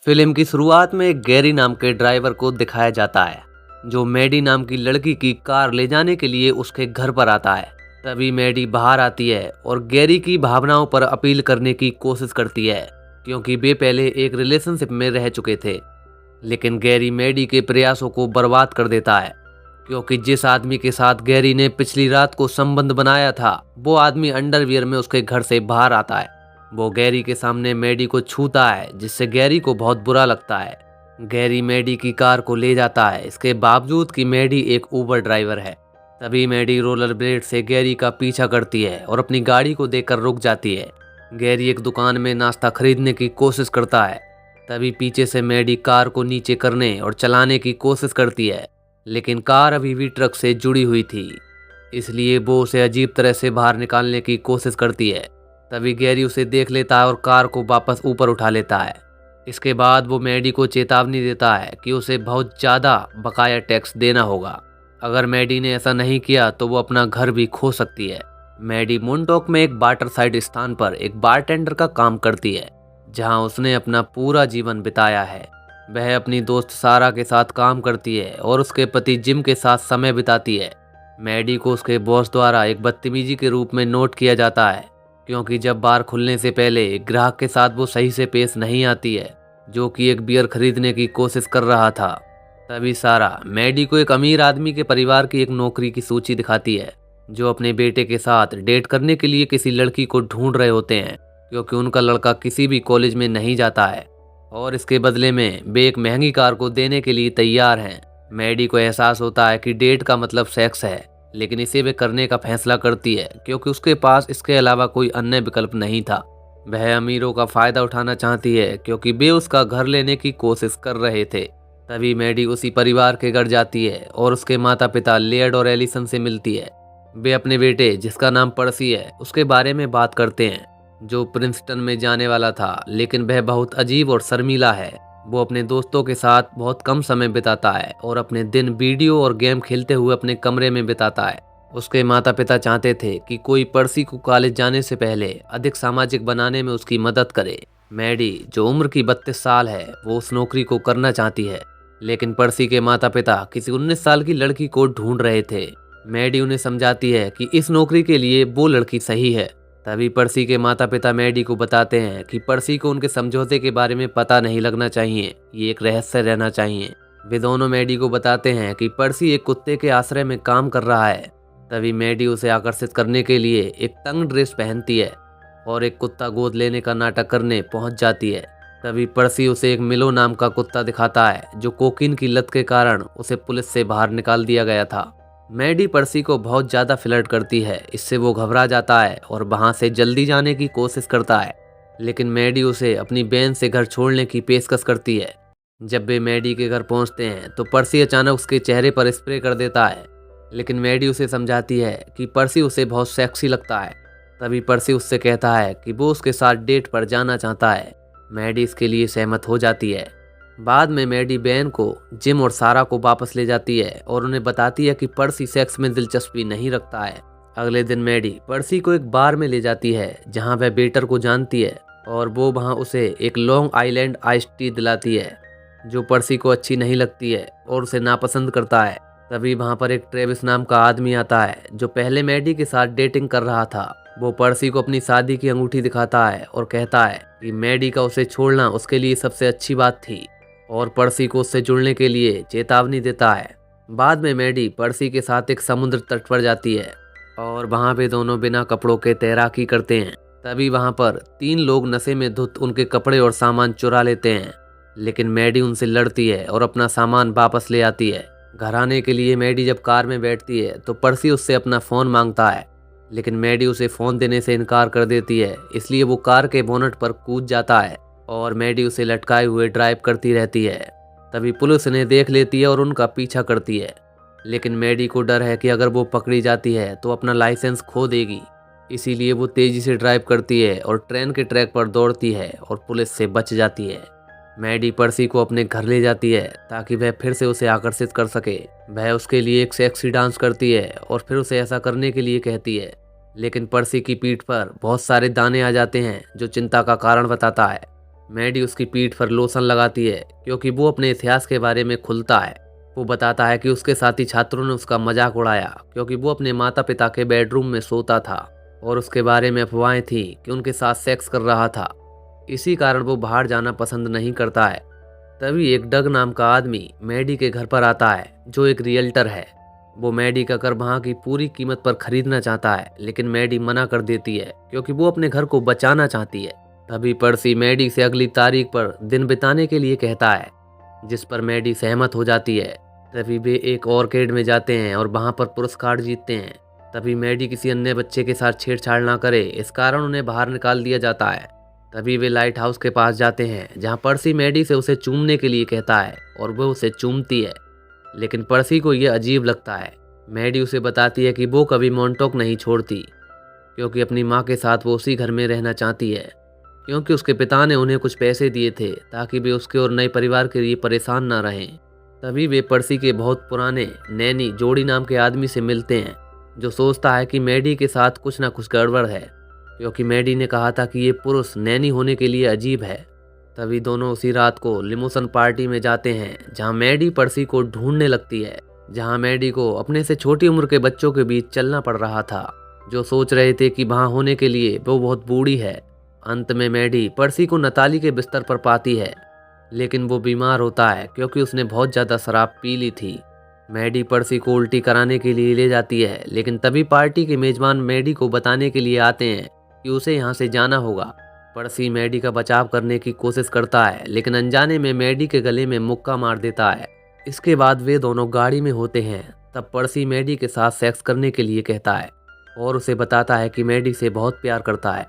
Film की शुरुआत में गैरी नाम के ड्राइवर को दिखाया जाता है जो मैडी नाम की लड़की की कार ले जाने के लिए उसके घर पर आता है। तभी मैडी बाहर आती है और गैरी की भावनाओं पर अपील करने की कोशिश करती है क्योंकि वे पहले एक रिलेशनशिप में रह चुके थे। लेकिन गैरी मैडी के प्रयासों को बर्बाद कर देता है क्योंकि जिस आदमी के साथ गैरी ने पिछली रात को संबंध बनाया था वो आदमी अंडरवियर में उसके घर से बाहर आता है। वो गैरी के सामने मैडी को छूता है जिससे गैरी को बहुत बुरा लगता है। गैरी मैडी की कार को ले जाता है इसके बावजूद कि मैडी एक ऊबर ड्राइवर है। तभी मैडी रोलर ब्लेड से गैरी का पीछा करती है और अपनी गाड़ी को देखकर रुक जाती है। गैरी एक दुकान में नाश्ता खरीदने की कोशिश करता है। तभी पीछे से मैडी कार को नीचे करने और चलाने की कोशिश करती है लेकिन कार अभी भी ट्रक से जुड़ी हुई थी, इसलिए वो उसे अजीब तरह से बाहर निकालने की कोशिश करती है। तभी गैरी उसे देख लेता है और कार को वापस ऊपर उठा लेता है। इसके बाद वो मैडी को चेतावनी देता है कि उसे बहुत ज़्यादा बकाया टैक्स देना होगा। अगर मैडी ने ऐसा नहीं किया तो वो अपना घर भी खो सकती है। मैडी मोन्टॉक में एक वाटर साइड स्थान पर एक बारटेंडर का काम करती है जहां उसने अपना पूरा जीवन बिताया है। वह अपनी दोस्त सारा के साथ काम करती है और उसके पति जिम के साथ समय बिताती है। मैडी को उसके बॉस द्वारा एक बदतमीजी के रूप में नोट किया जाता है क्योंकि जब बार खुलने से पहले एक ग्राहक के साथ वो सही से पेश नहीं आती है जो कि एक बियर खरीदने की कोशिश कर रहा था। तभी सारा मैडी को एक अमीर आदमी के परिवार की एक नौकरी की सूची दिखाती है जो अपने बेटे के साथ डेट करने के लिए किसी लड़की को ढूंढ रहे होते हैं क्योंकि उनका लड़का किसी भी कॉलेज में नहीं जाता है और इसके बदले में वे एक महंगी कार को देने के लिए तैयार हैं। मैडी को एहसास होता है कि डेट का मतलब सेक्स है लेकिन इसे वे करने का फैसला करती है क्योंकि उसके पास इसके अलावा कोई अन्य विकल्प नहीं था। वह अमीरों का फायदा उठाना चाहती है क्योंकि वे उसका घर लेने की कोशिश कर रहे थे। तभी मैडी उसी परिवार के घर जाती है और उसके माता पिता लेयर्ड और एलिसन से मिलती है। वे अपने बेटे जिसका नाम पर्सी है उसके बारे में बात करते हैं जो प्रिंसटन में जाने वाला था लेकिन वह बहुत अजीब और शर्मीला है। वो अपने दोस्तों के साथ बहुत कम समय बिताता है और अपने दिन वीडियो और गेम खेलते हुए अपने कमरे में बिताता है। उसके माता पिता चाहते थे कि कोई पर्सी को कॉलेज जाने से पहले अधिक सामाजिक बनाने में उसकी मदद करे। मैडी जो उम्र की 32 साल है वो उस नौकरी को करना चाहती है लेकिन पर्सी के माता पिता किसी 19 साल की लड़की को ढूंढ रहे थे। मैडी उन्हें समझाती है कि इस नौकरी के लिए वो लड़की सही है। तभी पर्सी के माता पिता मैडी को बताते हैं कि पर्सी को उनके समझौते के बारे में पता नहीं लगना चाहिए, ये एक रहस्य रहना चाहिए। वे दोनों मैडी को बताते हैं कि पर्सी एक कुत्ते के आश्रय में काम कर रहा है। तभी मैडी उसे आकर्षित करने के लिए एक तंग ड्रेस पहनती है और एक कुत्ता गोद लेने का नाटक करने पहुंच जाती है। तभी पर्सी उसे एक मिलो नाम का कुत्ता दिखाता है जो कोकीन की लत के कारण उसे पुलिस से बाहर निकाल दिया गया था। मैडी पर्सी को बहुत ज़्यादा फ्लर्ट करती है, इससे वो घबरा जाता है और वहाँ से जल्दी जाने की कोशिश करता है लेकिन मैडी उसे अपनी बहन से घर छोड़ने की पेशकश करती है। जब वे मैडी के घर पहुँचते हैं तो पर्सी अचानक उसके चेहरे पर स्प्रे कर देता है लेकिन मैडी उसे समझाती है कि पर्सी उसे बहुत सेक्सी लगता है। तभी पर्सी उससे कहता है कि वो उसके साथ डेट पर जाना चाहता है। मैडी इसके लिए सहमत हो जाती है। बाद में मैडी बहन को जिम और सारा को वापस ले जाती है और उन्हें बताती है कि पर्सी सेक्स में दिलचस्पी नहीं रखता है। अगले दिन मैडी पर्सी को एक बार में ले जाती है जहां वह वेटर को जानती है और वो वहां उसे एक लॉन्ग आइलैंड आइस टी दिलाती है जो पर्सी को अच्छी नहीं लगती है और उसे नापसंद करता है। तभी वहां पर एक ट्रेविस नाम का आदमी आता है जो पहले मैडी के साथ डेटिंग कर रहा था। वो पर्सी को अपनी शादी की अंगूठी दिखाता है और कहता है कि मैडी का उसे छोड़ना उसके लिए सबसे अच्छी बात थी और पर्सी को उससे जुड़ने के लिए चेतावनी देता है। बाद में मैडी पर्सी के साथ एक समुद्र तट पर जाती है और वहां पे दोनों बिना कपड़ों के तैराकी करते हैं। तभी वहां पर 3 लोग नशे में धुत उनके कपड़े और सामान चुरा लेते हैं लेकिन मैडी उनसे लड़ती है और अपना सामान वापस ले आती है। घर आने के लिए मैडी जब कार में बैठती है तो पर्सी उससे अपना फ़ोन मांगता है लेकिन मैडी उसे फ़ोन देने से इनकार कर देती है, इसलिए वो कार के बोनट पर कूद जाता है और मैडी उसे लटकाए हुए ड्राइव करती रहती है। तभी पुलिस उन्हें देख लेती है और उनका पीछा करती है लेकिन मैडी को डर है कि अगर वो पकड़ी जाती है तो अपना लाइसेंस खो देगी, इसीलिए वो तेज़ी से ड्राइव करती है और ट्रेन के ट्रैक पर दौड़ती है और पुलिस से बच जाती है। मैडी पर्सी को अपने घर ले जाती है ताकि वह फिर से उसे आकर्षित कर सके। वह उसके लिए एक सेक्सी डांस करती है और फिर उसे ऐसा करने के लिए कहती है लेकिन पर्सी की पीठ पर बहुत सारे दाने आ जाते हैं जो चिंता का कारण बताता है। मैडी उसकी पीठ पर लोशन लगाती है क्योंकि वो अपने इतिहास के बारे में खुलता है। वो बताता है कि उसके साथी छात्रों ने उसका मजाक उड़ाया क्योंकि वो अपने माता पिता के बेडरूम में सोता था और उसके बारे में अफवाहें थी कि उनके साथ सेक्स कर रहा था। इसी कारण वो बाहर जाना पसंद नहीं करता है। तभी एक डग नाम का आदमी मैडी के घर पर आता है जो एक रियल्टर है। वो मैडी का घर वहाँ की पूरी कीमत पर खरीदना चाहता है, लेकिन मैडी मना कर देती है क्योंकि वो अपने घर को बचाना चाहती है। तभी पर्सी मैडी से अगली तारीख पर दिन बिताने के लिए कहता है, जिस पर मैडी सहमत हो जाती है। तभी वे एक ऑर्किड में जाते हैं और वहाँ पर पुरस्कार जीतते हैं। तभी मैडी किसी अन्य बच्चे के साथ छेड़छाड़ ना करे, इस कारण उन्हें बाहर निकाल दिया जाता है। तभी वे लाइट हाउस के पास जाते हैं जहाँ पर्सी मैडी से उसे चूमने के लिए कहता है और वो उसे चूमती है, लेकिन पर्सी को यह अजीब लगता है। मैडी उसे बताती है कि वो कभी मॉन्टॉक नहीं छोड़ती क्योंकि अपनी माँ के साथ वो उसी घर में रहना चाहती है, क्योंकि उसके पिता ने उन्हें कुछ पैसे दिए थे ताकि वे उसके और नए परिवार के लिए परेशान ना रहें। तभी वे पर्सी के बहुत पुराने नैनी जोड़ी नाम के आदमी से मिलते हैं जो सोचता है कि मैडी के साथ कुछ ना कुछ गड़बड़ है, क्योंकि मैडी ने कहा था कि ये पुरुष नैनी होने के लिए अजीब है। तभी दोनों उसी रात को लिमोसन पार्टी में जाते हैं जहां मैडी पर्सी को ढूंढने लगती है, जहां मैडी को अपने से छोटी उम्र के बच्चों के बीच चलना पड़ रहा था जो सोच रहे थे कि वहां होने के लिए वो बहुत बूढ़ी है। अंत में मैडी पर्सी को नताली के बिस्तर पर पाती है, लेकिन वो बीमार होता है क्योंकि उसने बहुत ज़्यादा शराब पी ली थी। मैडी पर्सी को उल्टी कराने के लिए ले जाती है, लेकिन तभी पार्टी के मेजबान मैडी को बताने के लिए आते हैं कि उसे यहाँ से जाना होगा। पर्सी मैडी का बचाव करने की कोशिश करता है, लेकिन अनजाने में मैडी के गले में मुक्का मार देता है। इसके बाद वे दोनों गाड़ी में होते हैं। तब पर्सी मैडी के साथ सेक्स करने के लिए कहता है और उसे बताता है कि मैडी से बहुत प्यार करता है,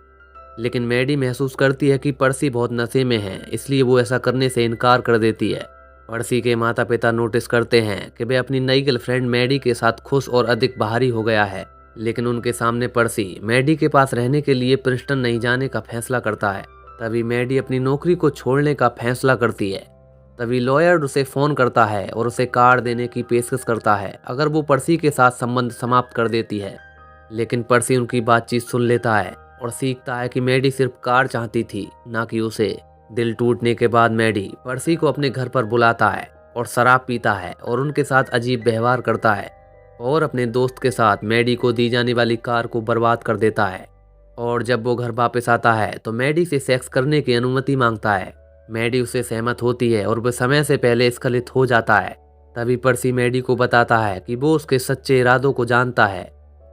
लेकिन मैडी महसूस करती है कि पर्सी बहुत नशे में है, इसलिए वो ऐसा करने से इनकार कर देती है। पर्सी के माता पिता नोटिस करते हैं कि वे अपनी नई गर्लफ्रेंड मैडी के साथ खुश और अधिक बाहरी हो गया है, लेकिन उनके सामने पर्सी मैडी के पास रहने के लिए प्रिंसटन नहीं जाने का फैसला करता है। तभी मैडी अपनी नौकरी को छोड़ने का फैसला करती है। तभी लॉयर उसे फ़ोन करता है और उसे कार देने की पेशकश करता है अगर वो पर्सी के साथ संबंध समाप्त कर देती है, लेकिन पर्सी उनकी बातचीत सुन लेता है और सीखता है कि मैडी सिर्फ कार चाहती थी, ना कि उसे। दिल टूटने के बाद मैडी पर्सी को अपने घर पर बुलाता है और शराब पीता है और उनके साथ अजीब व्यवहार करता है और अपने दोस्त के साथ मैडी को दी जाने वाली कार को बर्बाद कर देता है। और जब वो घर वापस आता है तो मैडी से सेक्स करने की अनुमति मांगता है। मैडी उससे सहमत होती है और वह समय से पहले स्खलित हो जाता है। तभी पर्सी मैडी को बताता है कि वो उसके सच्चे इरादों को जानता है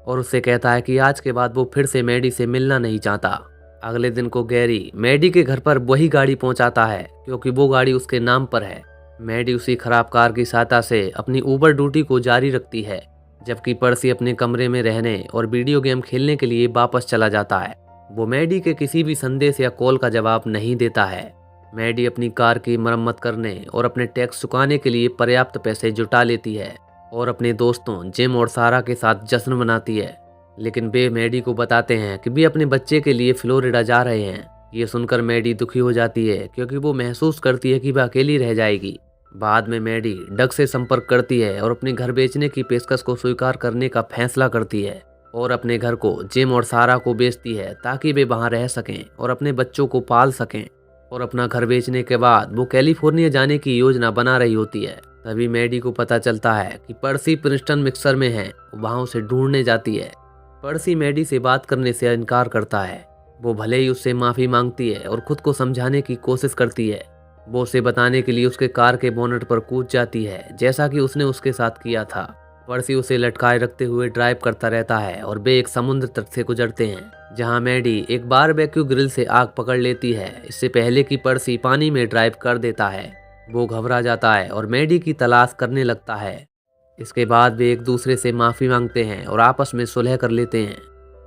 और उससे कहता है कि आज के बाद वो फिर से मैडी से मिलना नहीं चाहता। अगले दिन को गैरी मैडी के घर पर वही गाड़ी पहुंचाता है क्योंकि वो गाड़ी उसके नाम पर है। मैडी उसी खराब कार की सहायता से अपनी ऊबर ड्यूटी को जारी रखती है, जबकि पर्सी अपने कमरे में रहने और वीडियो गेम खेलने के लिए वापस चला जाता है। वो मैडी के किसी भी संदेश या कॉल का जवाब नहीं देता है। मैडी अपनी कार की मरम्मत करने और अपने टैक्स चुकाने के लिए पर्याप्त पैसे जुटा लेती है और अपने दोस्तों जिम और सारा के साथ जश्न मनाती है, लेकिन वे मैडी को बताते हैं कि वे अपने बच्चे के लिए फ्लोरिडा जा रहे हैं। ये सुनकर मैडी दुखी हो जाती है क्योंकि वो महसूस करती है कि वह अकेली रह जाएगी। बाद में मैडी डग से संपर्क करती है और अपने घर बेचने की पेशकश को स्वीकार करने का फैसला करती है और अपने घर को जिम और सारा को बेचती है ताकि वे वहां रह सकें और अपने बच्चों को पाल सकें। और अपना घर बेचने के बाद वो कैलिफोर्निया जाने की योजना बना रही होती है। तभी मैडी को पता चलता है कि पर्सी प्रिंसटन मिक्सर में है। वहां उसे ढूंढने जाती है। पर्सी मैडी से बात करने से इनकार करता है। वो भले ही उससे माफ़ी मांगती है और खुद को समझाने की कोशिश करती है। वो उसे बताने के लिए उसके कार के बोनट पर कूद जाती है, जैसा कि उसने उसके साथ किया था। पर्सी उसे लटकाए रखते हुए ड्राइव करता रहता है और वे एक समुद्र तट से गुजरते हैं जहां मैडी एक बारबेक्यू ग्रिल से आग पकड़ लेती है, इससे पहले कि पर्सी पानी में ड्राइव कर देता है। वो घबरा जाता है और मैडी की तलाश करने लगता है। इसके बाद वे एक दूसरे से माफ़ी मांगते हैं और आपस में सुलह कर लेते हैं।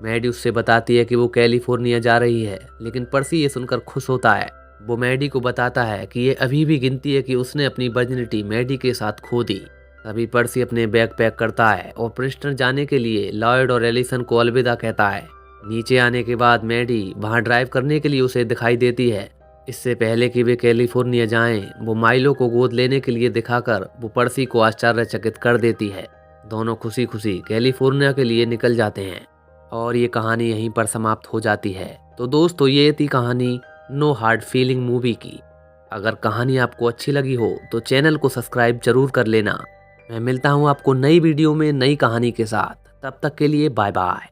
मैडी उससे बताती है कि वो कैलिफोर्निया जा रही है, लेकिन पर्सी ये सुनकर खुश होता है। वो मैडी को बताता है कि ये अभी भी गिनती है कि उसने अपनी वर्जिनिटी मैडी के साथ खो दी। तभी पर्सी अपने बैग पैक करता है और प्रिंसटन जाने के लिए लॉयड और एलिसन को अलविदा कहता है। नीचे आने के बाद मैडी वहां ड्राइव करने के लिए उसे दिखाई देती है। इससे पहले कि वे कैलिफोर्निया जाएं, वो माइलो को गोद लेने के लिए दिखाकर वो पर्सी को आश्चर्यचकित कर देती है। दोनों खुशी खुशी कैलिफोर्निया के लिए निकल जाते हैं और ये कहानी यहीं पर समाप्त हो जाती है। तो दोस्तों, ये थी कहानी नो हार्ड फीलिंग मूवी की। अगर कहानी आपको अच्छी लगी हो तो चैनल को सब्सक्राइब जरूर कर लेना। मैं मिलता हूँ आपको नई वीडियो में नई कहानी के साथ। तब तक के लिए बाय बाय।